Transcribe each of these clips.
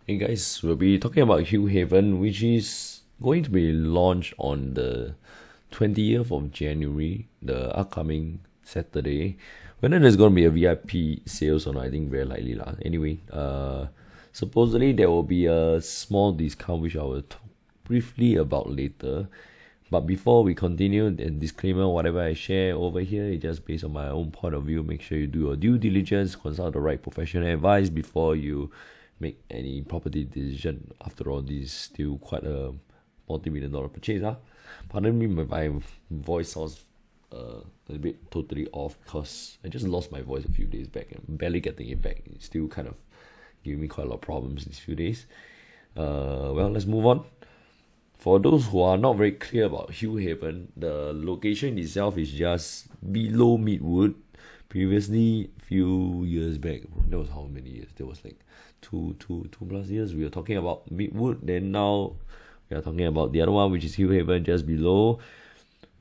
Hey guys, we'll be talking about Hillhaven, which is going to be launched on the 20th of January, the upcoming Saturday. Whether there's going to be a VIP sales or not, I think very likely lah. Anyway, supposedly there will be a small discount which I will talk briefly about later. But before we continue, and disclaimer, whatever I share over here is just based on my own point of view. Make sure you do your due diligence, consult the right professional advice before you make any property decision. After all, this is still quite a multi-million-dollar purchase. Pardon me if my voice sounds a little bit totally off because I just lost my voice a few days back and barely getting it back. It's still kind of giving me quite a lot of problems these few days. Well, let's move on. For those who are not very clear about Hillhaven, the location itself is just below Midwood. Previously, few years back, that was how many years? There was like two plus years. We were talking about Midwood. Then now we are talking about the other one, which is Hillhaven, just below.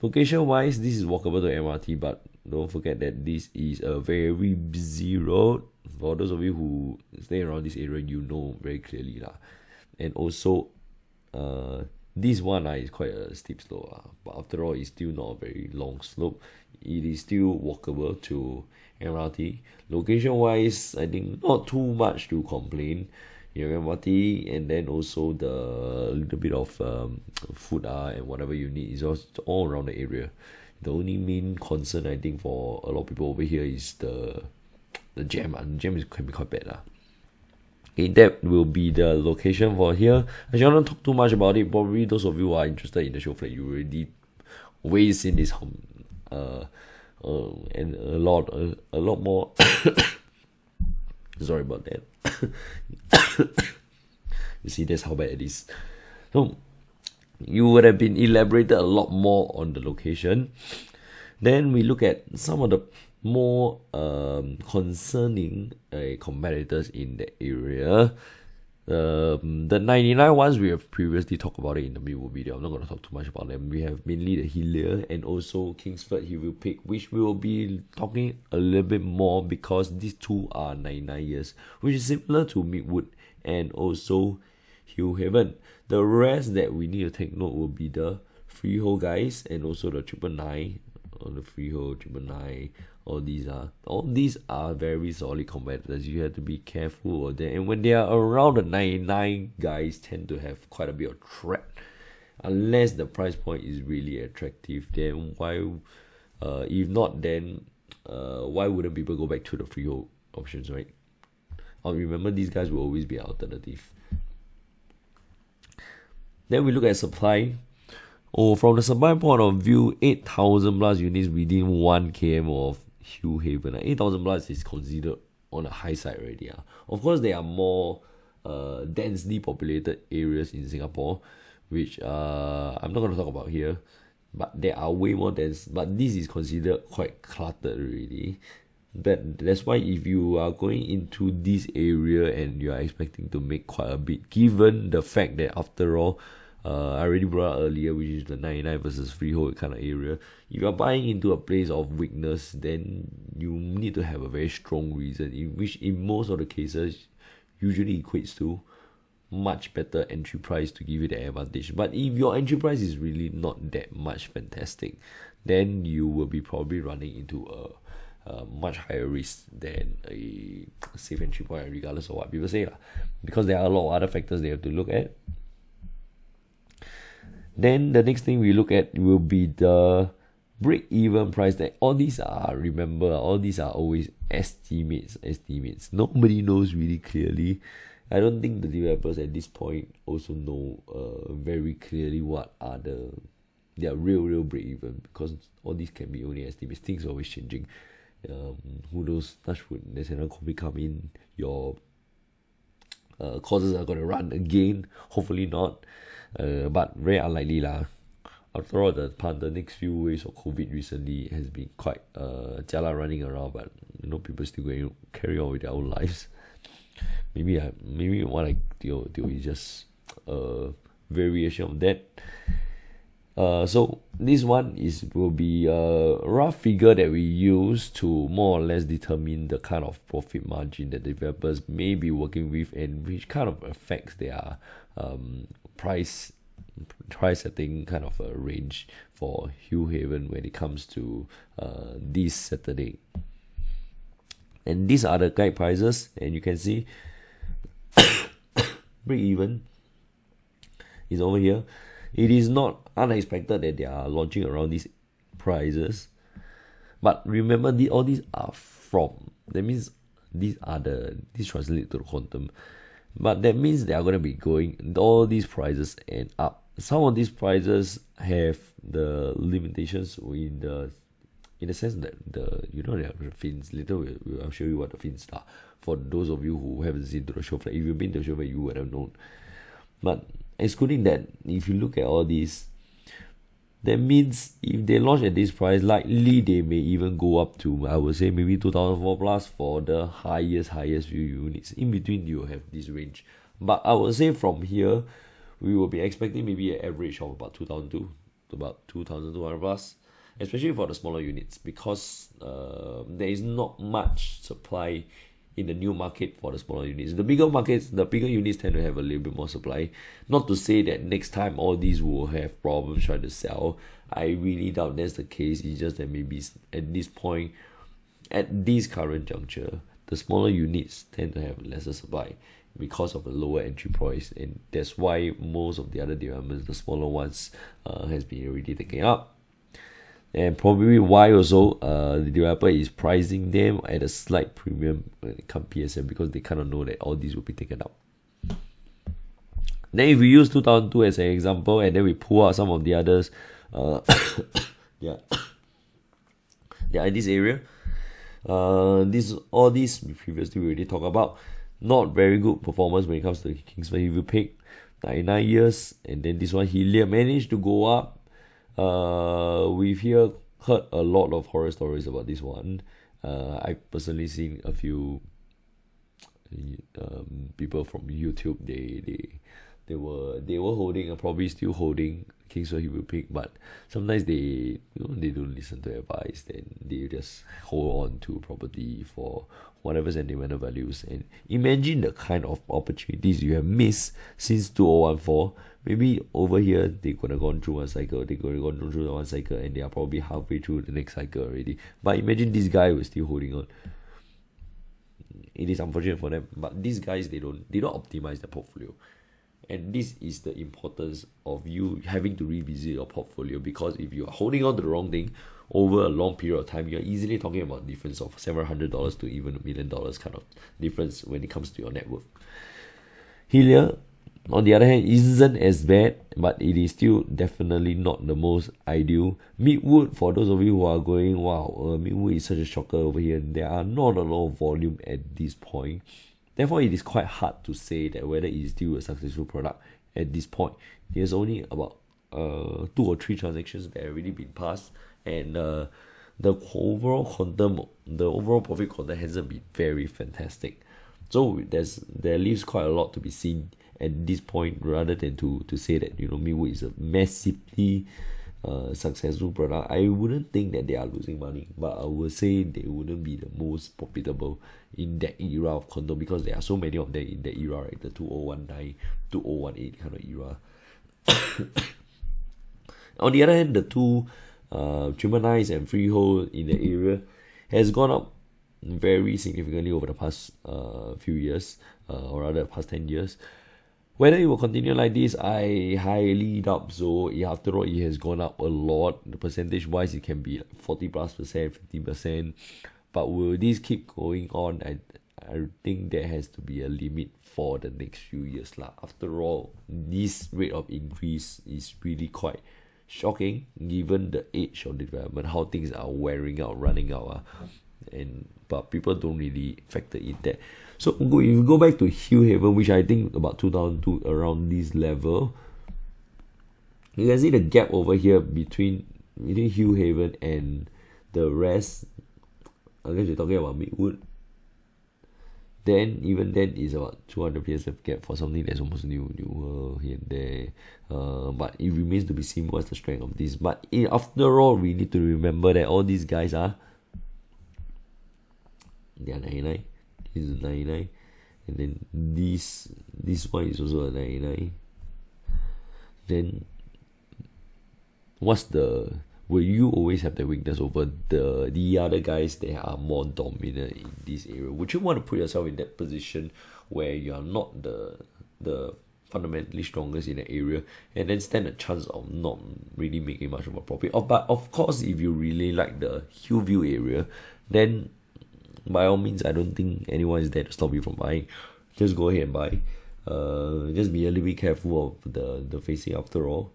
Location-wise, this is walkable to MRT, but don't forget that this is a very busy road. For those of you who stay around this area, you know very clearly lah. And also, this one is quite a steep slope, but after all, it's still not a very long slope. It is still walkable to MRT. Location-wise, I think not too much to complain. You have MRT, and then also the little bit of food and whatever you need is all around the area. The only main concern I think for a lot of people over here is the jam. The jam can be quite bad. Okay, that will be the location for here. I shall not talk too much about it. Probably those of you who are interested in the show flat, you already way seen this and a lot more. Sorry about that. You see, that's how bad it is. So you would have been elaborated a lot more on the location. Then we look at some of the more concerning competitors in the area. The 99 ones, we have previously talked about it in the Midwood video. I'm not going to talk too much about them. We have mainly the Hillview and also Kingsford Hillview Peak, which we will be talking a little bit more because these two are 99 years, which is similar to Midwood and also Hillhaven. The rest that we need to take note will be the freehold guys and also the 999 on the freehold, 999. All these are very solid competitors. You have to be careful of them. And when they are around the 99, guys tend to have quite a bit of threat. Unless the price point is really attractive, then why? If not, then why wouldn't people go back to the freehold options, right? Remember, these guys will always be an alternative. Then we look at supply. From the supply point of view, 8,000 plus units within 1 km of Hillhaven. 8,000 plus is considered on the high side already. Of course, there are more densely populated areas in Singapore, which I'm not going to talk about here, but there are way more dense. But this is considered quite cluttered already. But that's why if you are going into this area and you are expecting to make quite a bit, given the fact that after all, I already brought up earlier, which is the 99 versus freehold kind of area. If you are buying into a place of weakness, then you need to have a very strong reason, which in most of the cases usually equates to much better entry price to give you the advantage. But if your entry price is really not that much fantastic, then you will be probably running into a much higher risk than a safe entry point, regardless of what people say, because there are a lot of other factors they have to look at. Then the next thing we look at will be the break-even price. That all these are always estimates. Nobody knows really clearly. I don't think the developers at this point also know very clearly what are their real break-even, because all these can be only estimates. Things are always changing. Who knows? Touch wood, there's another COVID come in. Your courses are going to run again. Hopefully not. But very unlikely lah. After all, the next few waves of COVID recently has been quite jialat running around, but people still going to carry on with their own lives. Maybe what I do is just a variation of that. So this one will be a rough figure that we use to more or less determine the kind of profit margin that developers may be working with, and which kind of affects their price setting kind of a range for Hillhaven when it comes to this Saturday. And these are the guide prices, and you can see break even is over here. It is not unexpected that they are launching around these prices, but remember all these are from. That means these translate to the quantum, but that means they are going to be going all these prices and up. Some of these prices have the limitations in the sense that the fins. Later I'll show you what the fins are for those of you who haven't seen the show. If you've been to the show, you would have known. But excluding that, if you look at all these, that means if they launch at this price, likely they may even go up to, I would say, maybe 2004 plus for the highest few units. In between, you have this range. But I would say from here, we will be expecting maybe an average of about 2002 to about 2200 plus, especially for the smaller units, because there is not much supply in the new market for the smaller units. The bigger units tend to have a little bit more supply. Not to say that next time all these will have problems trying to sell. I really doubt that's the case. It's just that maybe at this point, at this current juncture, the smaller units tend to have lesser supply because of the lower entry price, and that's why most of the other developments, the smaller ones, has been already taken up. And probably why also the developer is pricing them at a slight premium when it comes PSM, because they kind of know that all these will be taken up. Then if we use 2002 as an example, and then we pull out some of the others, yeah, in this area, all these previously we already talked about. Not very good performance when it comes to Kingsford Hillview Peak, 99 years, and then this one Hillhaven managed to go up. We've heard a lot of horror stories about this one. I've personally seen a few people from YouTube. They were holding, and probably still holding, Kingsford Hillview Peak, but sometimes they don't listen to advice. Then they just hold on to property for whatever sentimental values. And imagine the kind of opportunities you have missed since 2014. Maybe over here they could have gone through one cycle, and they are probably halfway through the next cycle already. But imagine this guy was still holding on. It is unfortunate for them, but these guys, they don't optimize their portfolio. And this is the importance of you having to revisit your portfolio, because if you are holding on to the wrong thing over a long period of time, you're easily talking about difference of several $100 to even $1 million kind of difference when it comes to your net worth. Hillhaven, on the other hand, isn't as bad, but it is still definitely not the most ideal. Midwood, for those of you who are going, wow, Midwood is such a shocker over here. There are not a lot of volume at this point. Therefore, it is quite hard to say that whether it is still a successful product at this point. There's only about 2 or 3 transactions that have already been passed, and the overall profit quantum hasn't been very fantastic. So there leaves quite a lot to be seen at this point, rather than to say that Midwood is a massively successful product. I wouldn't think that they are losing money, but I would say they wouldn't be the most profitable in that era of condo, because there are so many of them in that era, right? The 2019, 2018 kind of era. On the other hand, the two Trimmerize and Freehold in the area has gone up very significantly over the past few years, or rather past 10 years. Whether it will continue like this, I highly doubt so. After all, it has gone up a lot. The percentage wise, it can be 40+%, 50%. But will this keep going on? I think there has to be a limit for the next few years. After all, this rate of increase is really quite shocking given the age of development, how things are wearing out, running out. But people don't really factor in that. So if you go back to Hillhaven, which I think about 2002, around this level, you can see the gap over here between Hillhaven and the rest. I guess you're talking about Midwood. then even then is about 200 PSF gap for something that's almost newer here and there. But it remains to be seen what's the strength of this. But after all, we need to remember that all these guys they are 99. This is 99, and then this one is also a 99. Then will you always have the weakness over the other guys that are more dominant in this area? Would you want to put yourself in that position where you are not the fundamentally strongest in the area and then stand a chance of not really making much of a profit? But of course, if you really like the Hillview area, then by all means, I don't think anyone is there to stop you from buying. Just go ahead and buy. Just be a little bit careful of the facing after all.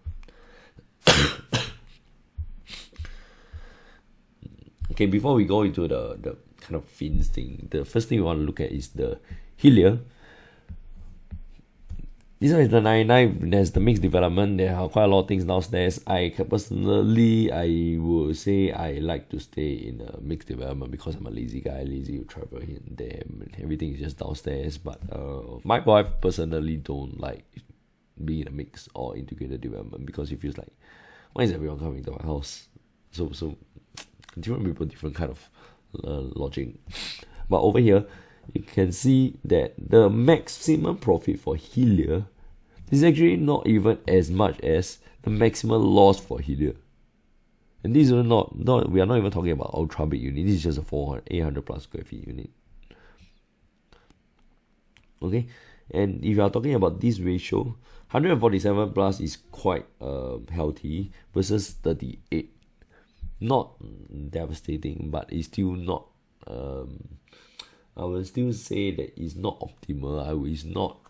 Okay, before we go into the kind of fins thing, the first thing we want to look at is the Hillhaven. This one is the 99. There's the mixed development. There are quite a lot of things downstairs. I would say I like to stay in a mixed development because I'm a lazy guy, lazy to travel here and there. Everything is just downstairs. But my wife personally don't like being in a mix or integrated development because it feels like, why is everyone coming to my house? So different people, different kind of logic. But over here, you can see that the maximum profit for Hillhaven is actually not even as much as the maximum loss for Hillhaven. And these are not we are not even talking about ultra big unit. This is just a 800 plus square feet unit. Okay, and if you are talking about this ratio, 147 plus is quite healthy versus 38. Not devastating, but it's still not. I will still say that it's not optimal. It's not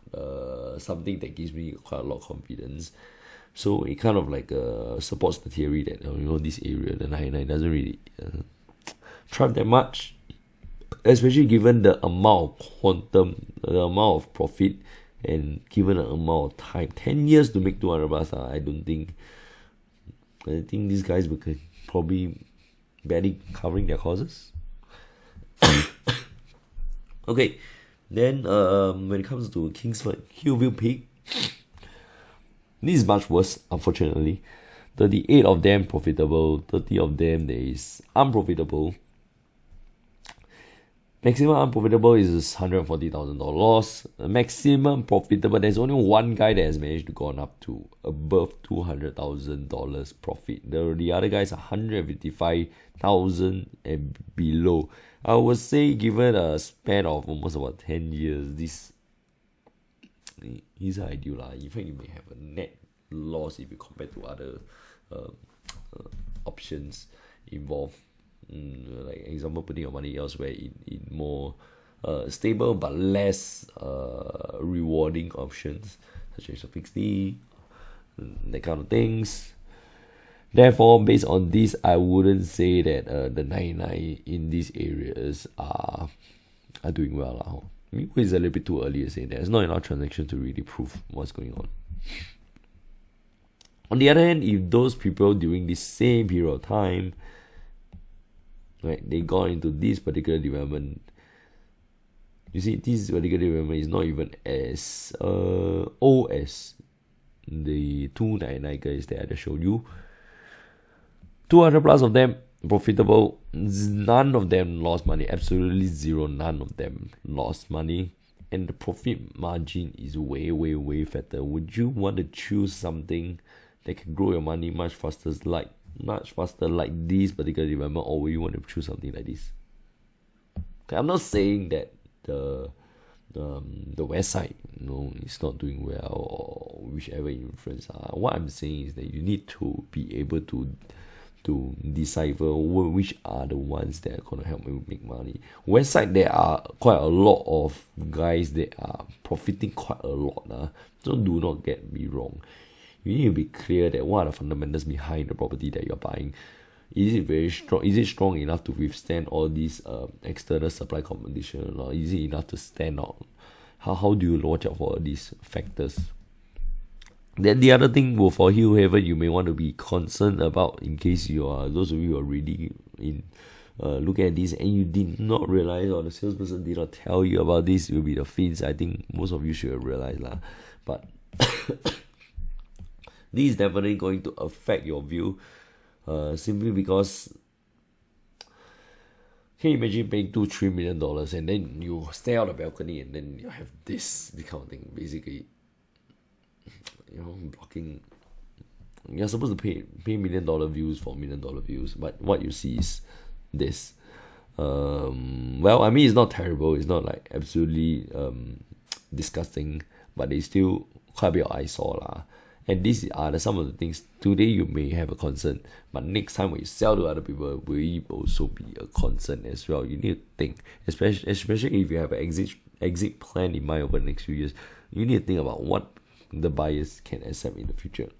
something that gives me quite a lot of confidence. So it kind of like supports the theory that this area, the 99, doesn't really thrive that much, especially given the amount of quantum, the amount of profit, and given the amount of time. 10 years to make 200 plus. I think these guys will probably barely covering their costs. Okay, then when it comes to Kingsford Hillview Peak, this is much worse, unfortunately. 38 of them profitable, 30 of them there is unprofitable. Maximum unprofitable is $140,000 loss. Maximum profitable, there's only one guy that has managed to go up to above $200,000 profit. The other guys are $155,000 and below. I would say, given a span of almost about 10 years, this is ideal. In fact, you may have a net loss if you compare to other options involved. Like example, putting your money elsewhere in more stable but less rewarding options, such as a fixed D, that kind of things. Therefore, based on this, I wouldn't say that the 99 in these areas are doing well. Maybe it's a little bit too early to say that. There's not enough transaction to really prove what's going on. On the other hand, if those people during this same period of time, right, they got into this particular development, you see, this particular development is not even as old as the 299 guys that I just showed you. 200 plus of them profitable, none of them lost money, absolutely zero, none of them lost money, and the profit margin is way fatter. Would you want to choose something that can grow your money much faster like this particular development, or will you want to choose something like this? Okay, I'm not saying that the west side is not doing well, or whichever influence. What I'm saying is that you need to be able to decipher which are the ones that are going to help you make money. West side, there are quite a lot of guys that are profiting quite a lot. So do not get me wrong. You need to be clear that what are the fundamentals behind the property that you're buying. Is it very strong? Is it strong enough to withstand all these external supply competition, or is it enough to stand out? How do you watch out for these factors? Then the other thing for Hillhaven, you may want to be concerned about, in case you are those of you who are really in looking at this and you did not realize, or the salesperson did not tell you about this, it will be the fins. I think most of you should have realized lah. But this is definitely going to affect your view, simply because can you imagine paying $2-3 million and then you stare out the balcony and then you have this kind of thing, basically, blocking. You're supposed to pay $1 million views for $1 million views, but what you see is this. Well, I mean, it's not terrible, it's not like absolutely disgusting, but it's still quite a bit of eyesore lah. And these are some of the things today you may have a concern, but next time when you sell to other people, will it also be a concern as well? You need to think, especially if you have an exit plan in mind over the next few years. You need to think about what the buyers can accept in the future.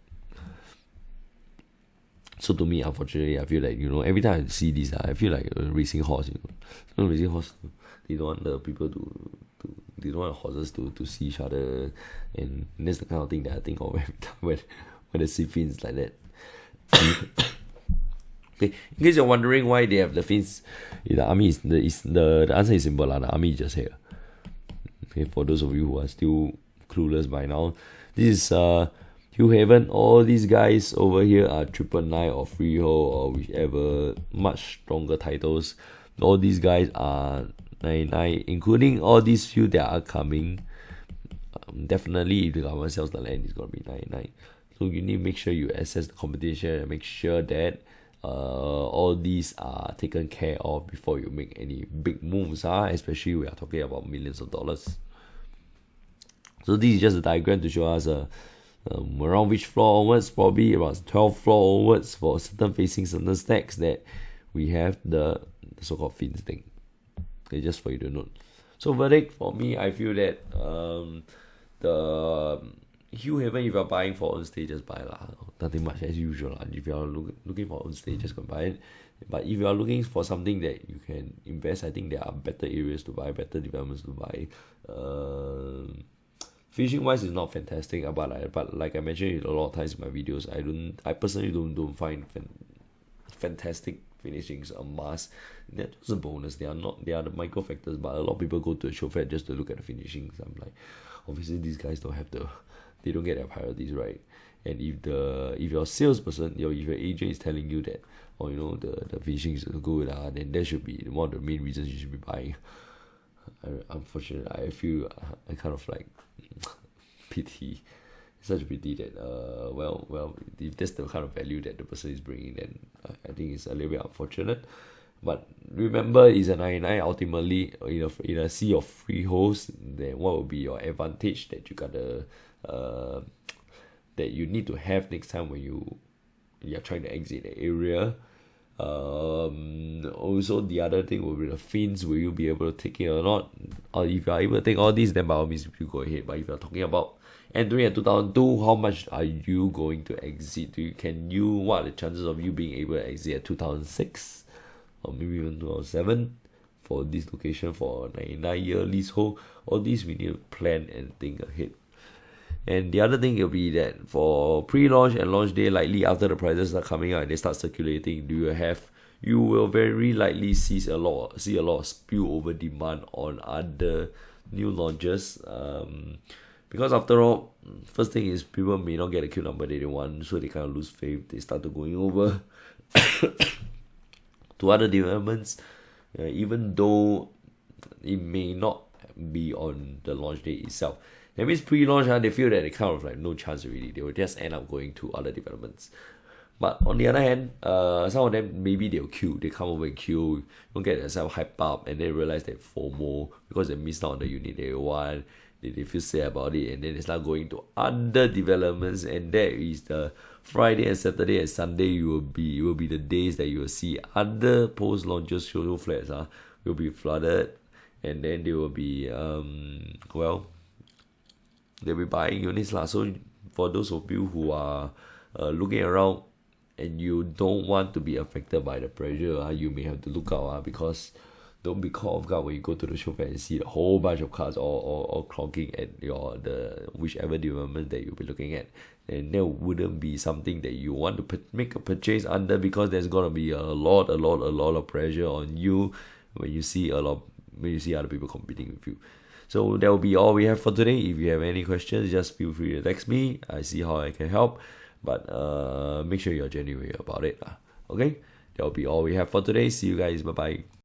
So to me, unfortunately, I feel like, every time I see this, I feel like a racing horse. Racing horse, they don't want the people they don't want the horses to see each other, and that's the kind of thing that I think of every time when I see fins like that. Okay, in case you're wondering why they have the fins in the army, the answer is simple. The army is just here. Okay, for those of you who are still clueless by now, this is Hillhaven. All these guys over here are 999 or freehold or whichever much stronger titles. All these guys are 99, including all these few that are coming. Definitely, if the government sells the land, it's going to be 99. So you need to make sure you assess the competition and make sure that all these are taken care of before you make any big moves. Especially we are talking about millions of dollars. So this is just a diagram to show us around which floor onwards, probably around 12th floor onwards for certain facing certain stacks that we have the so-called fins thing. Okay, just for you to note. So verdict for me, I feel that the Hillhaven, if you're buying for on stage, just buy lah. Nothing much as usual lah. If you're looking for on stage, just go buy it. But if you are looking for something that you can invest, I think there are better areas to buy, better developments to buy. Finishing wise is not fantastic, but like I mentioned a lot of times in my videos, I personally don't find fantastic finishings a must. They're just a bonus. They are the micro factors, but a lot of people go to a show fair just to look at the finishings. I'm like, obviously these guys they don't get their priorities right. And if your salesperson, if your agent is telling you that, the finishing is good, then that should be one of the main reasons you should be buying. Unfortunately, I feel I kind of like pity. It's such a pity that well, if that's the kind of value that the person is bringing, then I think it's a little bit unfortunate. But remember, it's a 99 ultimately in a sea of freeholds. Then what will be your advantage that you gotta that you need to have next time when you're trying to exit the area? Also, the other thing will be the fins. Will you be able to take it or not? Or if you are able to take all these, then by all means you go ahead. But if you're talking about entering at 2002, how much are you going to exit? What are the chances of you being able to exit at 2006 or maybe even 2007 for this location for a 99-year leasehold? All these we need to plan and think ahead. And the other thing will be that for pre-launch and launch day, likely after the prices start coming out and they start circulating, you will very likely see a lot of spillover demand on other new launches. Because after all, first thing is people may not get a queue number they want, so they kind of lose faith. They start going over to other developments, even though it may not be on the launch day itself. That means pre-launch, they feel that they kind of like no chance already. They will just end up going to other developments. But on the other hand, some of them maybe they'll queue. They come over and queue, don't get themselves hyped up, and then realize that FOMO because they missed out on the unit they want. They feel sad about it, and then they start going to other developments. And that is the Friday and Saturday and Sunday. It will be the days that you will see other post launches show flats will be flooded, and then they will be they'll be buying units lah. So for those of you who are looking around and you don't want to be affected by the pressure, you may have to look out because don't be caught off guard when you go to the show fair and see a whole bunch of cars all clogging at the whichever development that you'll be looking at. And that wouldn't be something that you want to make a purchase under, because there's gonna be a lot of pressure on you when you see other people competing with you. So that will be all we have for today. If you have any questions, just feel free to text me. I see how I can help, but make sure you're genuine about it. Okay, that will be all we have for today. See you guys. Bye bye.